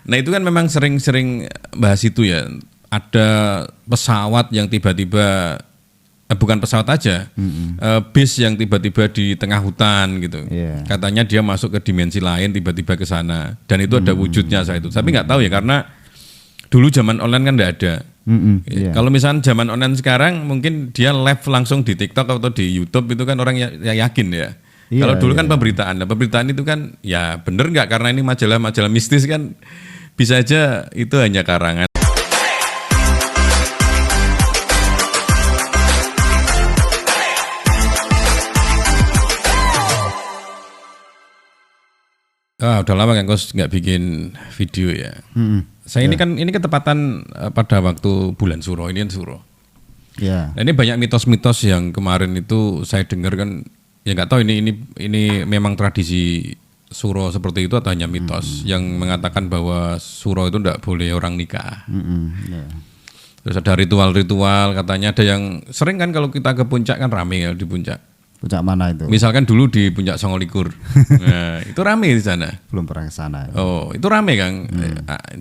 Nah itu kan memang sering-sering bahas itu ya. Ada pesawat yang tiba-tiba bukan pesawat aja, bis yang tiba-tiba di tengah hutan gitu. Katanya dia masuk ke dimensi lain, tiba-tiba ke sana. Dan itu ada wujudnya saya itu. Tapi nggak tahu ya karena dulu zaman online kan nggak ada. Kalau misalnya zaman online sekarang mungkin dia live langsung di TikTok atau di YouTube itu kan orang yang yakin ya. Kalau dulu kan pemberitaan. Nah, pemberitaan itu kan ya bener nggak karena ini majalah-majalah mistis kan bisa aja itu hanya karangan. Udah lama kan Kos nggak bikin video ya. Saya ini ketepatan pada waktu bulan Suro, ini kan Suro. Nah, ini banyak mitos-mitos yang kemarin itu saya dengar kan, ya nggak tahu ini memang tradisi Suro seperti itu atau hanya mitos yang mengatakan bahwa Suro itu nggak boleh orang nikah. Terus ada ritual-ritual katanya ada yang sering kan kalau kita ke puncak kan rame ya di puncak. Puncak mana itu? Misalkan dulu di Puncak Songolikur. Nah, itu rame di sana. Belum pernah ke sana. Oh, itu rame Kang.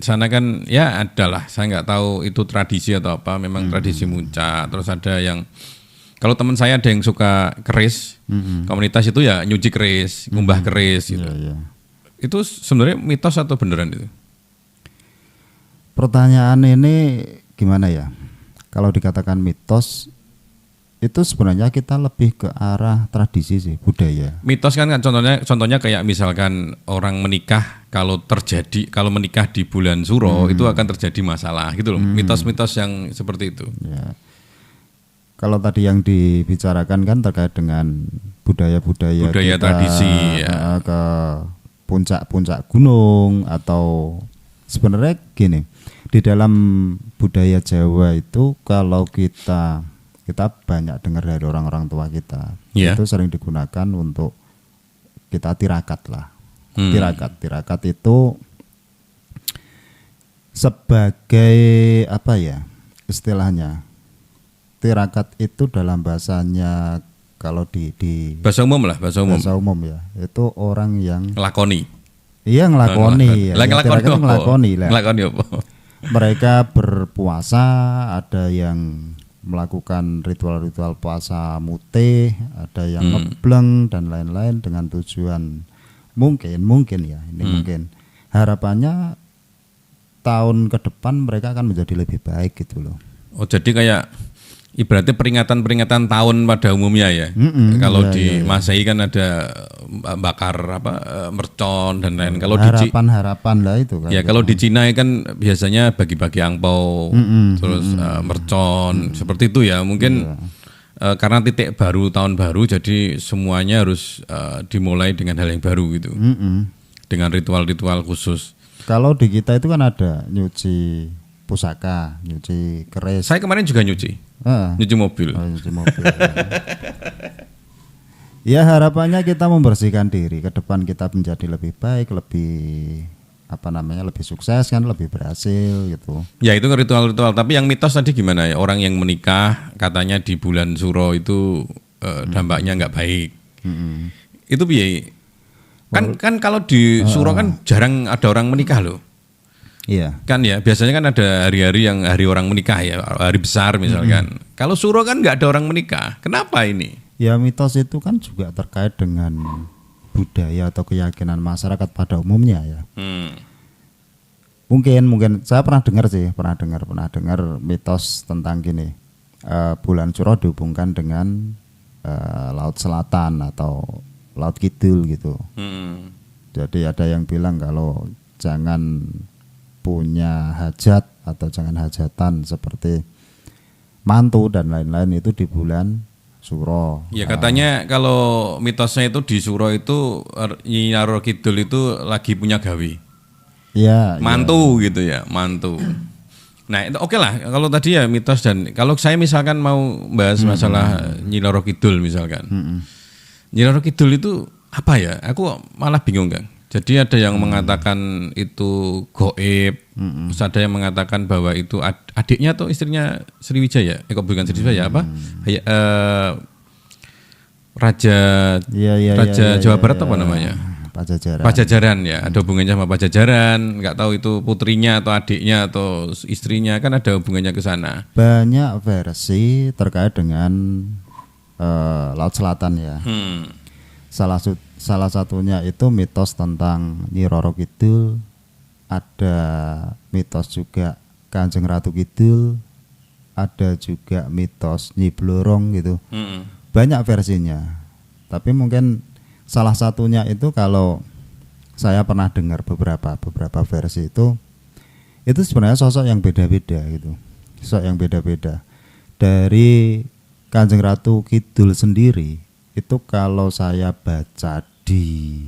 Di sana kan ya adalah, saya nggak tahu itu tradisi atau apa, memang tradisi muncak. Terus ada yang kalau teman saya ada yang suka keris, komunitas itu ya nyuci keris, ngumbah keris gitu. Itu sebenarnya mitos atau beneran itu? Pertanyaan ini gimana ya? Kalau dikatakan mitos itu sebenarnya kita lebih ke arah tradisi sih, budaya. Mitos kan contohnya kayak misalkan orang menikah kalau menikah di bulan Suro itu akan terjadi masalah gitu loh. Mitos-mitos yang seperti itu. Ya. Kalau tadi yang dibicarakan kan terkait dengan budaya kita, tradisi ya. Ke puncak-puncak gunung atau sebenarnya gini, di dalam budaya Jawa itu kalau kita banyak dengar dari orang-orang tua kita, itu sering digunakan untuk kita tirakat lah. Tirakat itu sebagai apa ya istilahnya? Tirakat itu dalam bahasanya kalau di bahasa umum lah, bahasa umum ya. Itu orang yang ngelakoni. Iya ngelakoni. Ngelakoni apa? Mereka berpuasa, ada yang melakukan ritual-ritual puasa mutih, ada yang ngebleng dan lain-lain dengan tujuan mungkin ya ini mungkin harapannya tahun ke depan mereka akan menjadi lebih baik gitu loh. Oh jadi kayak ibaratnya peringatan tahun pada umumnya ya. Kalau di Masehi kan ada bakar mercon dan lain. Kalau harapan lah itu kan. Ya kalau di Cina kan biasanya bagi-bagi angpau, terus mercon seperti itu ya. Mungkin karena titik baru tahun baru, jadi semuanya harus dimulai dengan hal yang baru gitu. Dengan ritual-ritual khusus. Kalau di kita itu kan ada nyuci pusaka, nyuci keris. Saya kemarin juga nyuci mobil. Nyuci mobil. Ya harapannya kita membersihkan diri, ke depan kita menjadi lebih baik, lebih lebih sukses kan, lebih berhasil gitu. Ya itu ritual-ritual. Tapi yang mitos tadi gimana ya? Orang yang menikah katanya di bulan Suro itu dampaknya nggak baik. Itu piye? Kan kalau di Suro kan jarang ada orang menikah loh. Iya. Kan ya biasanya kan ada hari-hari yang hari orang menikah ya, hari besar misalkan. Kalau Suro kan nggak ada orang menikah. Kenapa ini? Ya mitos itu kan juga terkait dengan budaya atau keyakinan masyarakat pada umumnya ya. Mungkin saya pernah dengar mitos tentang gini. Bulan Suro dihubungkan dengan Laut Selatan atau Laut Kidul gitu. Jadi ada yang bilang kalau jangan punya hajat atau jangan hajatan seperti mantu dan lain-lain itu di bulan Suro. Ya katanya kalau mitosnya itu di Suro itu Nyi Roro Kidul itu lagi punya gawe. Ya. Mantu gitu ya, mantu. Nah itu oke lah kalau tadi ya mitos. Dan kalau saya misalkan mau bahas masalah Nyi Roro Kidul misalkan. Nyi Roro Kidul itu apa ya? Aku malah bingung Kang. Jadi ada yang mengatakan itu goib, terus ada yang mengatakan bahwa itu adiknya atau istrinya Sriwijaya, bukan Sriwijaya apa? Raja Jawa Barat apa namanya? Pajajaran ya, ada hubungannya sama Pajajaran. Nggak tahu itu putrinya atau adiknya atau istrinya, kan ada hubungannya ke sana. Banyak versi terkait dengan Laut Selatan ya. Salah satunya itu mitos tentang Nyi Roro Kidul, ada mitos juga Kanjeng Ratu Kidul, ada juga mitos Nyi Blorong gitu. Banyak versinya. Tapi mungkin salah satunya itu kalau saya pernah dengar beberapa versi itu sebenarnya sosok yang beda-beda gitu. Sosok yang beda-beda. Dari Kanjeng Ratu Kidul sendiri itu kalau saya baca di,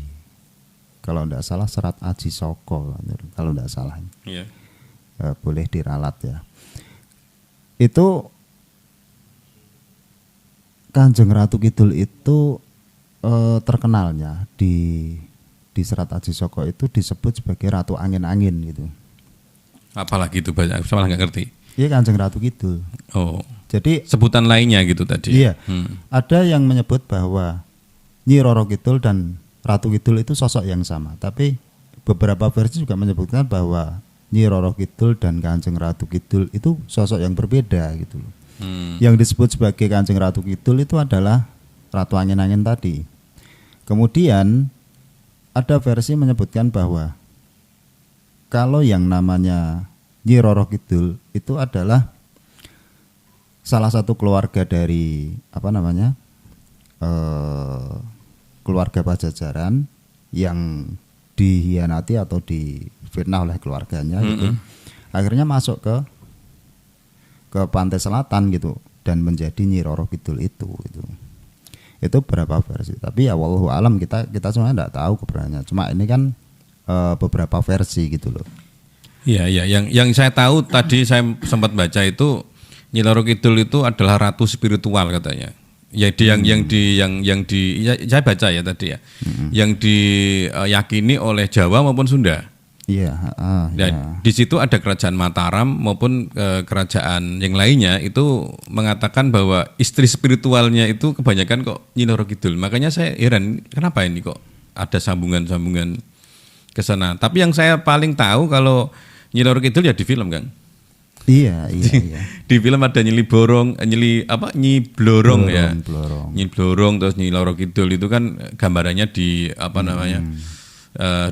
kalau tidak salah Serat Aji Soko, kalau tidak salah, boleh diralat ya. Itu Kanjeng Ratu Kidul itu terkenalnya di Serat Aji Soko itu disebut sebagai Ratu Angin-Angin gitu. Apalagi itu banyak, saya malah nggak ngerti. Iya, Kanjeng Ratu Kidul. Oh. Jadi sebutan lainnya gitu tadi. Iya. Ada yang menyebut bahwa Nyi Roro Kidul dan Ratu Kidul itu sosok yang sama, tapi beberapa versi juga menyebutkan bahwa Nyi Roro Kidul dan Kanjeng Ratu Kidul itu sosok yang berbeda gitu loh. Yang disebut sebagai Kanjeng Ratu Kidul itu adalah Ratu Angin-Angin tadi. Kemudian ada versi menyebutkan bahwa kalau yang namanya Nyi Roro Kidul itu adalah salah satu keluarga dari keluarga Pajajaran yang dihianati atau difitnah oleh keluarganya gitu. Akhirnya masuk ke pantai selatan gitu dan menjadi Nyi Roro Kidul itu gitu. Itu berapa versi. Tapi ya wallahu alam, kita sebenarnya enggak tahu kebenarannya. Cuma ini kan beberapa versi gitu loh. Iya, yang saya tahu tadi saya sempat baca itu Nyi Roro Kidul itu adalah ratu spiritual katanya. Ya saya baca ya tadi ya. Yang diyakini oleh Jawa maupun Sunda. Iya, Dan di situ ada kerajaan Mataram maupun kerajaan yang lainnya itu mengatakan bahwa istri spiritualnya itu kebanyakan kok Nyi Roro Kidul. Makanya saya heran kenapa ini kok ada sambungan-sambungan ke sana. Tapi yang saya paling tahu kalau Nyi Roro Kidul ya di film kan. Iya. Di film ada Nyi Blorong ya. Nyi Blorong terus Nyi Roro Kidul itu kan gambarannya di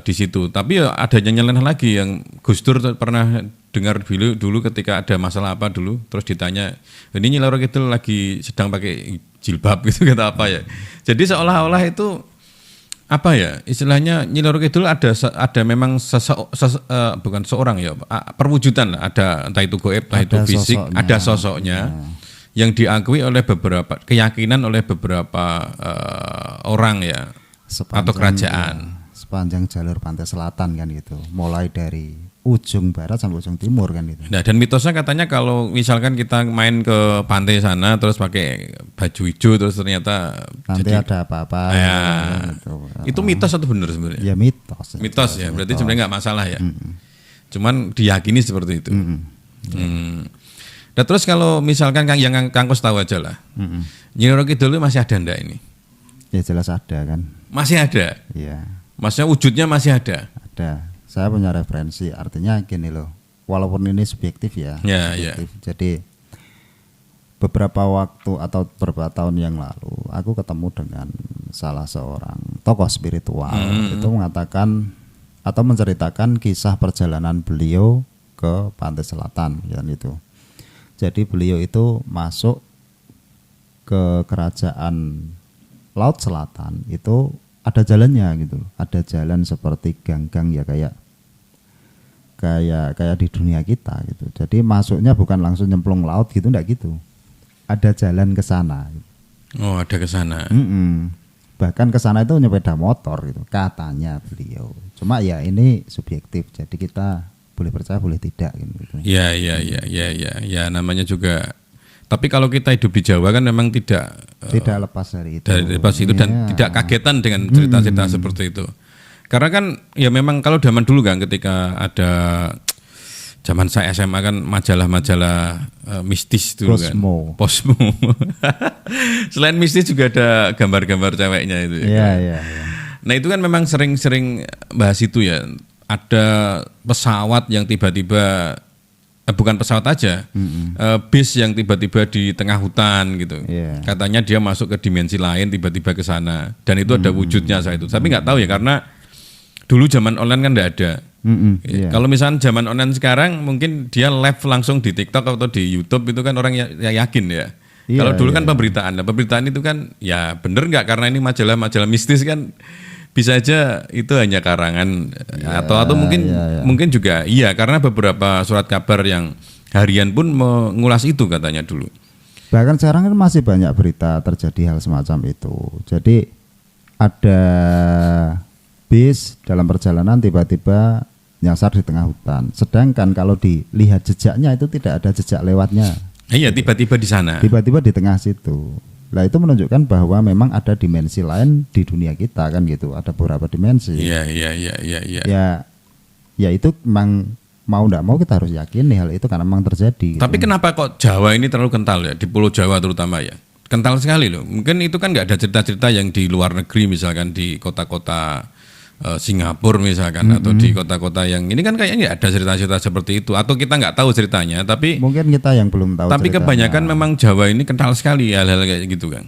di situ. Tapi ya ada nyeleneh lagi yang Gus Dur pernah dengar dulu ketika ada masalah apa dulu, terus ditanya, ini Nyi Roro Kidul lagi sedang pakai jilbab gitu kata apa ya. Jadi seolah-olah itu apa ya istilahnya Nyi Roro Kidul ada memang bukan seorang ya, perwujudan lah, ada entah itu goib entah itu fisik, ada sosoknya yang diakui oleh beberapa keyakinan oleh beberapa orang ya atau kerajaan sepanjang jalur pantai selatan kan gitu, mulai dari ujung barat sampai ujung timur kan gitu. Nah, dan mitosnya katanya kalau misalkan kita main ke pantai sana terus pakai baju hijau terus ternyata nanti jadi, ada apa-apa ya, gitu. Itu mitos atau benar sebenarnya? Ya mitos ya, berarti sebenarnya nggak masalah ya. Cuman diyakini seperti itu. Nah, terus kalau misalkan yang Kang Kos tahu aja lah, Nyi Roro Kidul masih ada ndak ini? Ya jelas ada kan. Masih ada? Iya. Maksudnya wujudnya masih ada? Ada. Saya punya referensi, artinya gini loh, walaupun ini subjektif ya, subjektif. Jadi beberapa waktu atau beberapa tahun yang lalu, aku ketemu dengan salah seorang tokoh spiritual, itu mengatakan atau menceritakan kisah perjalanan beliau ke pantai selatan, kan itu. Jadi beliau itu masuk ke kerajaan Laut Selatan, itu ada jalannya gitu, ada jalan seperti gang-gang ya kayak di dunia kita gitu. Jadi masuknya bukan langsung nyemplung laut gitu, enggak gitu. Ada jalan ke sana. Oh, ada ke sana. Bahkan ke sana itu sepeda motor gitu, katanya beliau. Cuma ya ini subjektif. Jadi kita boleh percaya boleh tidak gitu. Ya, namanya juga. Tapi kalau kita hidup di Jawa kan memang tidak lepas dari itu. Dan tidak kagetan dengan cerita-cerita seperti itu. Karena kan ya memang kalau zaman dulu kan ketika ada zaman saya SMA kan majalah-majalah mistis dulu Posmo. Kan. Posmo. Selain mistis juga ada gambar-gambar ceweknya itu. Iya. Nah itu kan memang sering-sering bahas itu ya. Ada pesawat yang tiba-tiba bukan pesawat aja, bis yang tiba-tiba di tengah hutan gitu. Katanya dia masuk ke dimensi lain, tiba-tiba ke sana. Dan itu ada wujudnya saya itu. Tapi nggak tahu ya karena dulu zaman online kan nggak ada. Kalau misalnya zaman online sekarang mungkin dia live langsung di TikTok atau di YouTube itu kan orang yakin ya. Kalau dulu kan pemberitaan. Nah, pemberitaan itu kan ya bener nggak karena ini majalah-majalah mistis kan bisa aja itu hanya karangan atau mungkin juga iya karena beberapa surat kabar yang harian pun mengulas itu katanya dulu. Bahkan sekarang kan masih banyak berita terjadi hal semacam itu. Jadi ada bis dalam perjalanan tiba-tiba nyasar di tengah hutan. Sedangkan kalau dilihat jejaknya itu tidak ada jejak lewatnya. Iya, tiba-tiba di sana. Tiba-tiba di tengah situ. Nah itu menunjukkan bahwa memang ada dimensi lain di dunia kita kan gitu. Ada beberapa dimensi. Iya. Ya itu memang mau tidak mau kita harus yakin hal itu karena memang terjadi. Tapi kenapa kok Jawa ini terlalu kental ya di Pulau Jawa terutama ya? Kental sekali loh. Mungkin itu kan nggak ada cerita-cerita yang di luar negeri misalkan di kota-kota Singapura misalkan atau di kota-kota yang ini kan kayaknya ada cerita-cerita seperti itu atau kita nggak tahu ceritanya tapi mungkin kita yang belum tahu tapi ceritanya. Kebanyakan memang Jawa ini kental sekali hal-hal kayak gitu kan.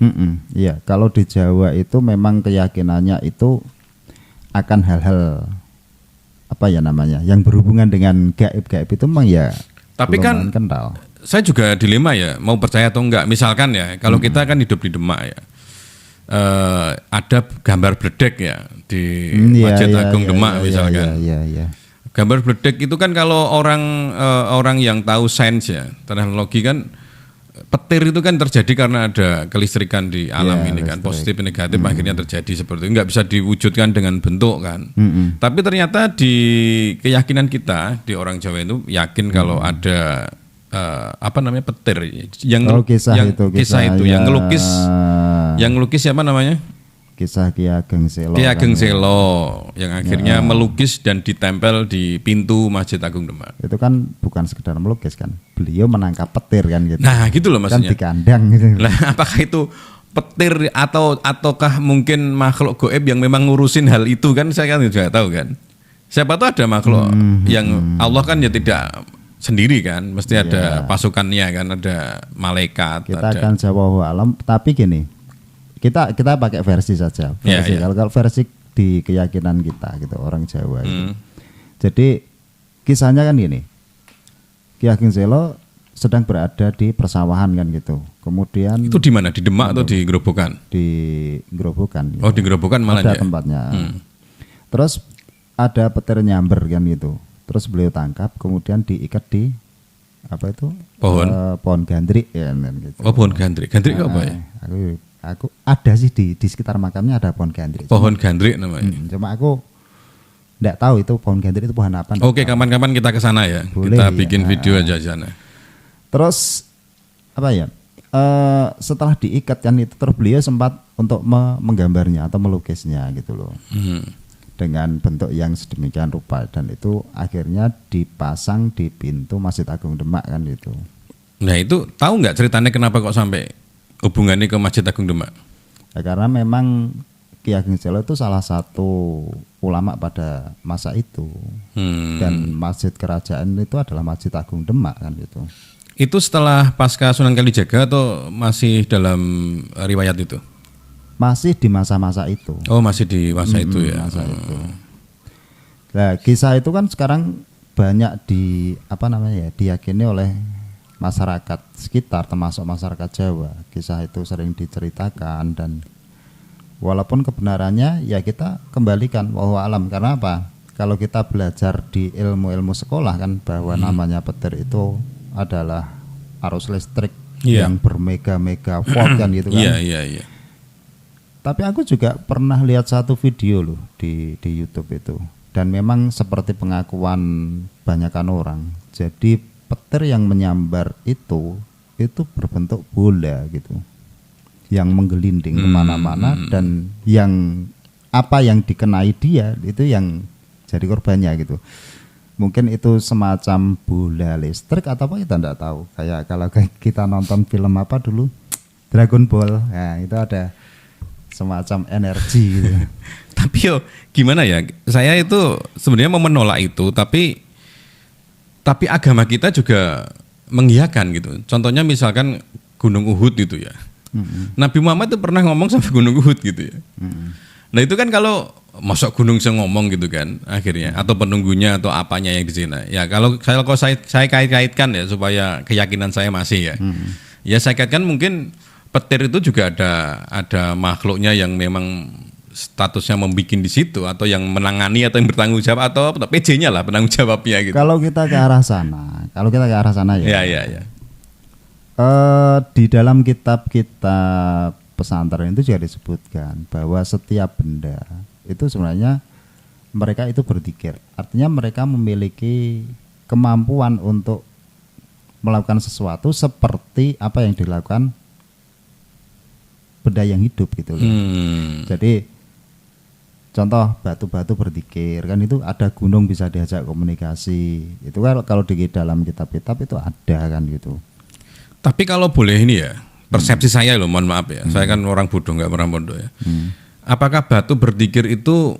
Iya, kalau di Jawa itu memang keyakinannya itu akan hal-hal apa ya namanya yang berhubungan dengan gaib-gaib itu memang ya. Tapi kan kental. Saya juga dilema ya mau percaya atau enggak. Misalkan ya kalau kita kan hidup di Demak ya. Ada gambar bledek ya di Masjid Agung Demak misalkan. Gambar bledek itu kan kalau orang yang tahu sains ya teknologi kan petir itu kan terjadi karena ada kelistrikan di alam ini kan positif negatif akhirnya terjadi seperti itu nggak bisa diwujudkan dengan bentuk kan. Tapi ternyata di keyakinan kita di orang Jawa itu yakin kalau ada apa namanya petir yang kisah itu yang ngelukis siapa namanya? Kisah Ki Ageng Selo. Ki Ageng Selo yang akhirnya melukis dan ditempel di pintu Masjid Agung Demak. Itu kan bukan sekedar melukis kan. Beliau menangkap petir kan gitu. Nah, gitu loh maksudnya. Kan di kandang gitu. Nah, apakah itu petir ataukah mungkin makhluk gaib yang memang ngurusin hal itu kan saya kan juga tahu kan. Siapa tahu ada makhluk yang Allah kan ya tidak sendiri kan, mesti ada pasukannya kan, ada malaikat. Kita akan jawab alam, tapi gini. Kita pakai versi saja. Kalau versi di keyakinan kita gitu orang Jawa itu. Jadi kisahnya kan gini. Ki Ageng Selo sedang berada di persawahan kan gitu. Kemudian itu di mana? Di Demak atau di Grobogan? Di Grobogan. Gitu. Oh, di Grobogan malah ada ya. Tempatnya. Terus ada petir nyamber kan gitu. Terus beliau tangkap, kemudian diikat di apa itu? Pohon gandrik ya gitu. Oh, pohon gandrik. Gandrik apa ya? Aku ada sih di sekitar makamnya ada pohon gandrik. Pohon gandrik namanya. Cuma aku enggak tahu itu pohon gandrik itu pohon apa. Oke, kapan-kapan kita ke sana ya. Boleh, kita bikin video aja sana. Terus apa ya? Setelah diikat kan itu terus beliau sempat untuk menggambarnya atau melukisnya gitu loh. Dengan bentuk yang sedemikian rupa dan itu akhirnya dipasang di pintu Masjid Agung Demak kan itu. Nah, itu tahu nggak ceritanya kenapa kok sampai hubungannya ke Masjid Agung Demak? Ya, karena memang Ki Ageng Selo itu salah satu ulama pada masa itu. Dan masjid kerajaan itu adalah Masjid Agung Demak kan itu. Itu setelah pasca Sunan Kalijaga atau masih dalam riwayat itu? Masih di masa-masa itu. Oh, masih di masa itu ya. Masa itu. Nah, kisah itu kan sekarang banyak diyakini oleh masyarakat sekitar termasuk masyarakat Jawa. Kisah itu sering diceritakan dan walaupun kebenarannya ya kita kembalikan wallahu alam. Karena apa? Kalau kita belajar di ilmu-ilmu sekolah kan bahwa namanya petir itu adalah arus listrik yang bermega-mega volt kan gitu kan. Iya. Tapi aku juga pernah lihat satu video loh di YouTube itu dan memang seperti pengakuan banyakan orang. Jadi petir yang menyambar itu berbentuk bola gitu, yang menggelinding kemana-mana dan yang apa yang dikenai dia itu yang jadi korbannya gitu. Mungkin itu semacam bola listrik atau apa kita tidak tahu. Kayak kalau kita nonton film apa dulu Dragon Ball, nah itu ada semacam energi gitu. Tapi yo gimana ya? Saya itu sebenarnya mau menolak itu, tapi agama kita juga mengiyakan gitu. Contohnya misalkan Gunung Uhud gitu ya. Nabi Muhammad itu pernah ngomong sampai Gunung Uhud gitu ya. Nah itu kan kalau masuk gunung saya ngomong gitu kan akhirnya, atau penunggunya atau apanya yang di sini. Ya kalau saya kait-kaitkan ya supaya keyakinan saya masih ya. Ya saya kaitkan mungkin petir itu juga ada makhluknya yang memang statusnya membuat di situ, atau yang menangani atau yang bertanggung jawab, atau PJ-nya lah penanggung jawabnya gitu. Kalau kita ke arah sana ya. Ya. Di dalam kitab-kitab pesantren itu juga disebutkan bahwa setiap benda itu sebenarnya mereka itu berzikir. Artinya mereka memiliki kemampuan untuk melakukan sesuatu seperti apa yang dilakukan benda yang hidup gitu. Jadi contoh batu-batu berzikir kan, itu ada gunung bisa diajak komunikasi. Itu kan kalau di dalam kitab-kitab itu ada kan gitu. Tapi kalau boleh ini ya, persepsi saya loh, mohon maaf ya. Saya kan orang bodoh, nggak pernah pondok ya. Apakah batu berzikir itu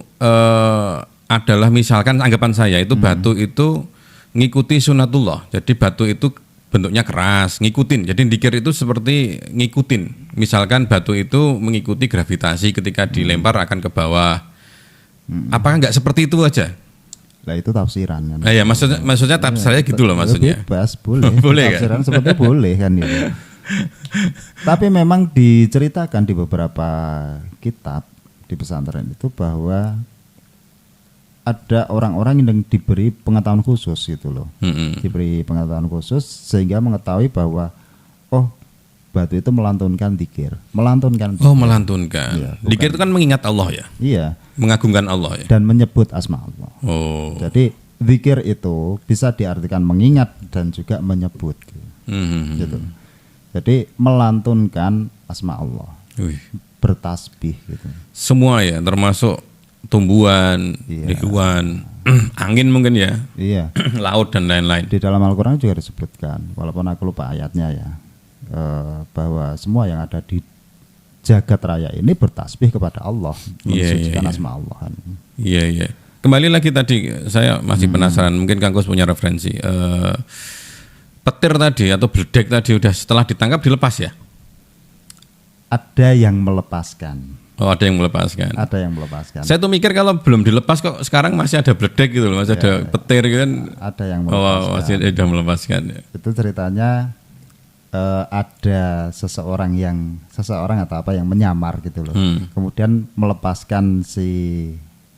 adalah misalkan anggapan saya itu batu itu ngikuti sunatullah. Jadi batu itu bentuknya keras, ngikutin. Jadi zikir itu seperti ngikutin. Misalkan batu itu mengikuti gravitasi, ketika dilempar akan ke bawah. Apakah nggak seperti itu aja? Lah itu tafsiran kan. Nah, ya maksudnya saya gitu loh maksudnya. Bebas, boleh. Boleh tafsiran kan? Sebetulnya boleh kan gitu. Tapi memang diceritakan di beberapa kitab di pesantren itu bahwa ada orang-orang yang diberi pengetahuan khusus gitu loh. Diberi pengetahuan khusus sehingga mengetahui bahwa batu itu melantunkan zikir. Melantunkan. Ya, zikir itu kan mengingat Allah ya. Iya. Mengagungkan Allah ya. Dan menyebut asma Allah. Jadi zikir itu bisa diartikan mengingat dan juga menyebut gitu. Jadi melantunkan asma Allah. Bertasbih gitu. Semua ya, termasuk tumbuhan, hewan, angin mungkin ya. Iya. Laut dan lain-lain. Di dalam Al-Qur'an juga disebutkan, walaupun aku lupa ayatnya ya, bahwa semua yang ada di jagat raya ini bertasbih kepada Allah, mensucikan asma Allah. Iya. Kembali lagi tadi, saya masih penasaran, mungkin Kang Kus punya referensi. Petir tadi atau beledek tadi udah setelah ditangkap dilepas ya? Ada yang melepaskan. Ada yang melepaskan. Ada yang melepaskan. Saya tuh mikir kalau belum dilepas kok sekarang masih ada beledek gitu loh, masih ada petir gitu kan. Ada yang melepaskan. Masih ada melepaskan ya. Itu ceritanya ada seseorang atau apa yang menyamar gitu loh. Kemudian melepaskan si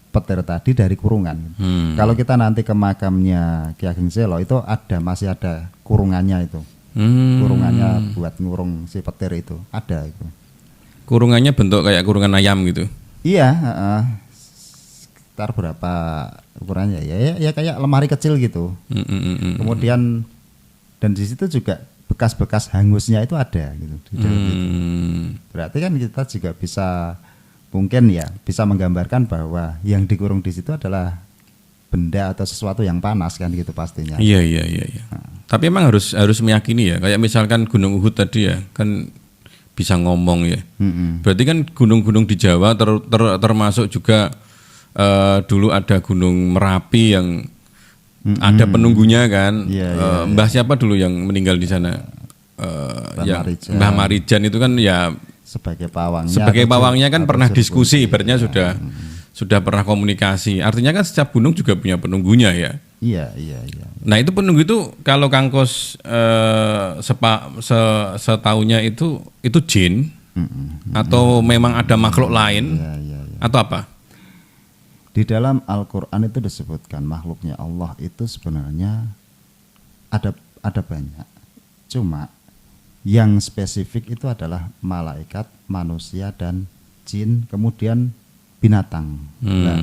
petir tadi dari kurungan. Kalau kita nanti ke makamnya Ki Ageng Selo itu masih ada kurungannya itu. Kurungannya buat ngurung si petir itu ada itu. Kurungannya bentuk kayak kurungan ayam gitu. Iya, sekitar berapa ukurannya ya kayak lemari kecil gitu. Kemudian dan di situ juga bekas-bekas hangusnya itu ada gitu di dalam itu. Berarti kan kita juga bisa menggambarkan bahwa yang dikurung di situ adalah benda atau sesuatu yang panas kan gitu pastinya. Iya. Tapi emang harus meyakini ya, kayak misalkan Gunung Uhud tadi ya, kan bisa ngomong ya. Berarti kan gunung-gunung di Jawa termasuk juga dulu ada Gunung Merapi yang ada penunggunya kan. Mbah siapa dulu yang meninggal di sana? Mbah Marijan itu kan ya sebagai pawangnya kan pernah diskusi, ibaratnya sudah pernah komunikasi. Artinya kan setiap gunung juga punya penunggunya ya. Iya. Nah itu penunggu itu kalau Kang Kos setahunya itu jin atau memang ada makhluk lain atau apa? Di dalam Al-Qur'an itu disebutkan makhluknya Allah itu sebenarnya ada banyak. Cuma yang spesifik itu adalah malaikat, manusia dan jin, kemudian binatang. Nah,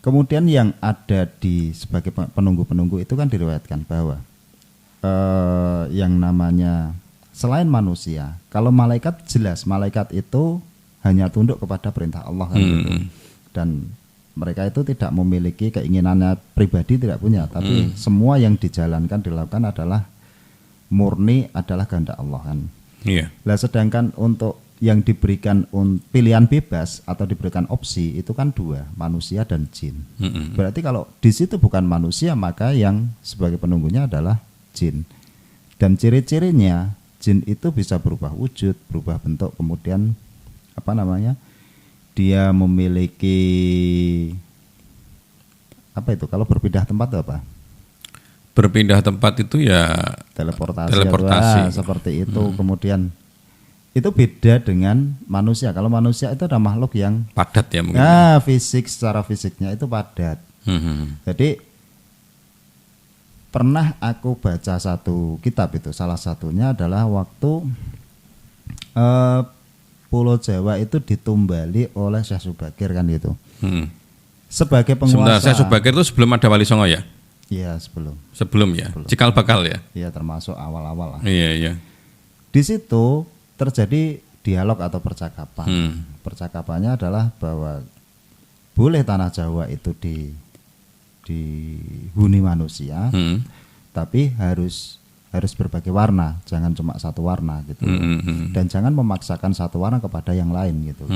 kemudian yang ada sebagai penunggu-penunggu itu kan diriwayatkan bahwa yang namanya selain manusia, kalau malaikat jelas malaikat itu hanya tunduk kepada perintah Allah kan gitu. Dan mereka itu tidak memiliki keinginannya pribadi, tidak punya, tapi semua yang dilakukan adalah murni adalah kehendak Allah kan. Iya. Lah sedangkan untuk yang diberikan pilihan bebas atau diberikan opsi itu kan 2, manusia dan jin. Berarti kalau di situ bukan manusia, maka yang sebagai penunggunya adalah jin. Dan ciri-cirinya jin itu bisa berubah wujud, berubah bentuk, kemudian dia memiliki apa itu? Kalau berpindah tempat itu apa? Berpindah tempat itu ya teleportasi. Seperti itu. Kemudian itu beda dengan manusia. Kalau manusia itu ada makhluk yang padat ya mungkin. Secara fisiknya itu padat. Jadi pernah aku baca satu kitab itu, salah satunya adalah waktu Pulau Jawa itu ditumbali oleh Syekh Subakir kan gitu. Sebagai penguasa. Syekh Subakir itu sebelum ada Wali Songo ya? Iya, sebelum ya. Cikal bakal ya? Iya, termasuk awal-awal lah. Iya. Di situ terjadi dialog atau percakapan. Percakapannya adalah bahwa boleh tanah Jawa itu dihuni manusia, tapi harus berbagai warna, jangan cuma satu warna gitu. Dan jangan memaksakan satu warna kepada yang lain gitu.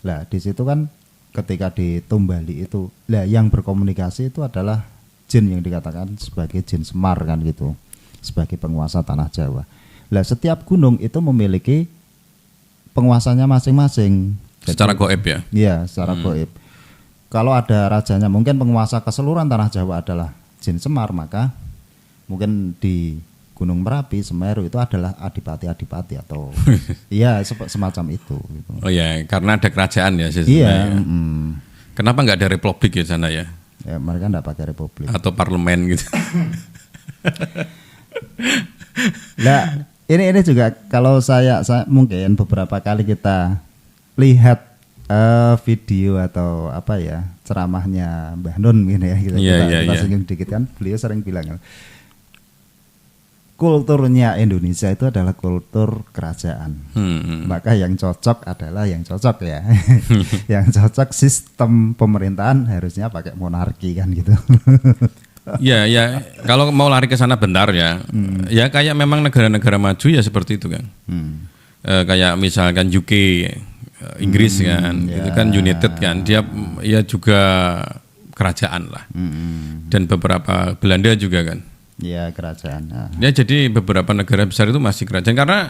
Lah di situ kan ketika ditumbali itu, lah yang berkomunikasi itu adalah jin yang dikatakan sebagai jin Semar kan gitu, sebagai penguasa tanah Jawa. Lah setiap gunung itu memiliki penguasanya masing-masing. Secara goib ya? Iya, secara goib. Kalau ada rajanya, mungkin penguasa keseluruhan tanah Jawa adalah jin Semar, maka mungkin di Gunung Merapi, Semeru itu adalah adipati-adipati atau iya semacam itu. Gitu. Oh ya, karena ada kerajaan ya sistemnya. Iya. Ya. Kenapa nggak ada republik ya sana ya? Ya mereka nggak pakai republik. Atau parlemen gitu. Nah, ini juga kalau saya mungkin beberapa kali kita lihat video atau ceramahnya Mbah Nun gitu ya, kita singgung dikit kan, beliau sering bilang kulturnya Indonesia itu adalah kultur kerajaan. Maka yang cocok adalah yang cocok ya. Yang cocok sistem pemerintahan harusnya pakai monarki kan gitu. Ya, kalau mau lari ke sana bentar ya. Ya kayak memang negara-negara maju ya seperti itu kan. Kayak misalkan UK, Inggris kan, itu kan United kan. Dia ya juga kerajaan lah. Dan beberapa Belanda juga kan. Ya kerajaan. Ya jadi beberapa negara besar itu masih kerajaan karena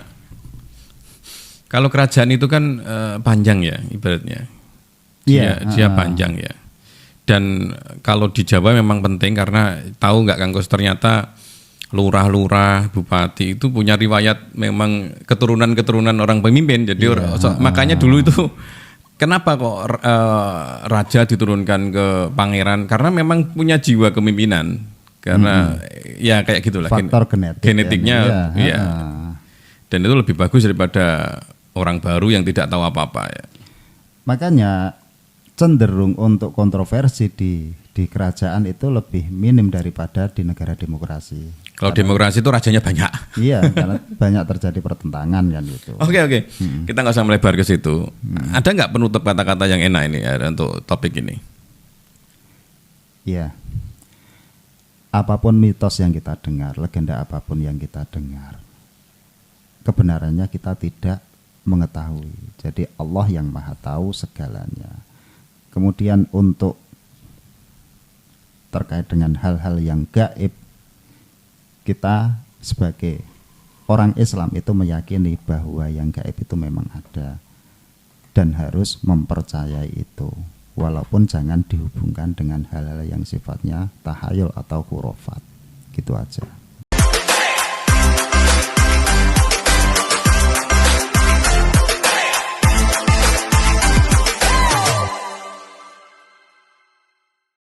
kalau kerajaan itu kan panjang ya ibaratnya. Dia panjang ya. Dan kalau di Jawa memang penting karena tahu nggak Kang Kus, ternyata lurah-lurah, bupati itu punya riwayat memang keturunan orang pemimpin. Jadi makanya dulu itu kenapa kok raja diturunkan ke pangeran, karena memang punya jiwa kepemimpinan. Karena ya kayak gitulah faktor genetiknya ya. Dan itu lebih bagus daripada orang baru yang tidak tahu apa-apa ya. Makanya cenderung untuk kontroversi di kerajaan itu lebih minim daripada di negara demokrasi. Kalau demokrasi itu rajanya banyak. Iya, karena banyak terjadi pertentangan kan gitu. Oke. Kita nggak usah melebar ke situ. Ada nggak penutup kata-kata yang enak ini ya untuk topik ini? Iya. Apapun mitos yang kita dengar, legenda apapun yang kita dengar, kebenarannya kita tidak mengetahui. Jadi Allah yang Maha Tahu segalanya. Kemudian untuk terkait dengan hal-hal yang gaib, kita sebagai orang Islam itu meyakini bahwa yang gaib itu memang ada dan harus mempercayai itu. Walaupun jangan dihubungkan dengan hal-hal yang sifatnya tahayul atau khurafat. Gitu aja.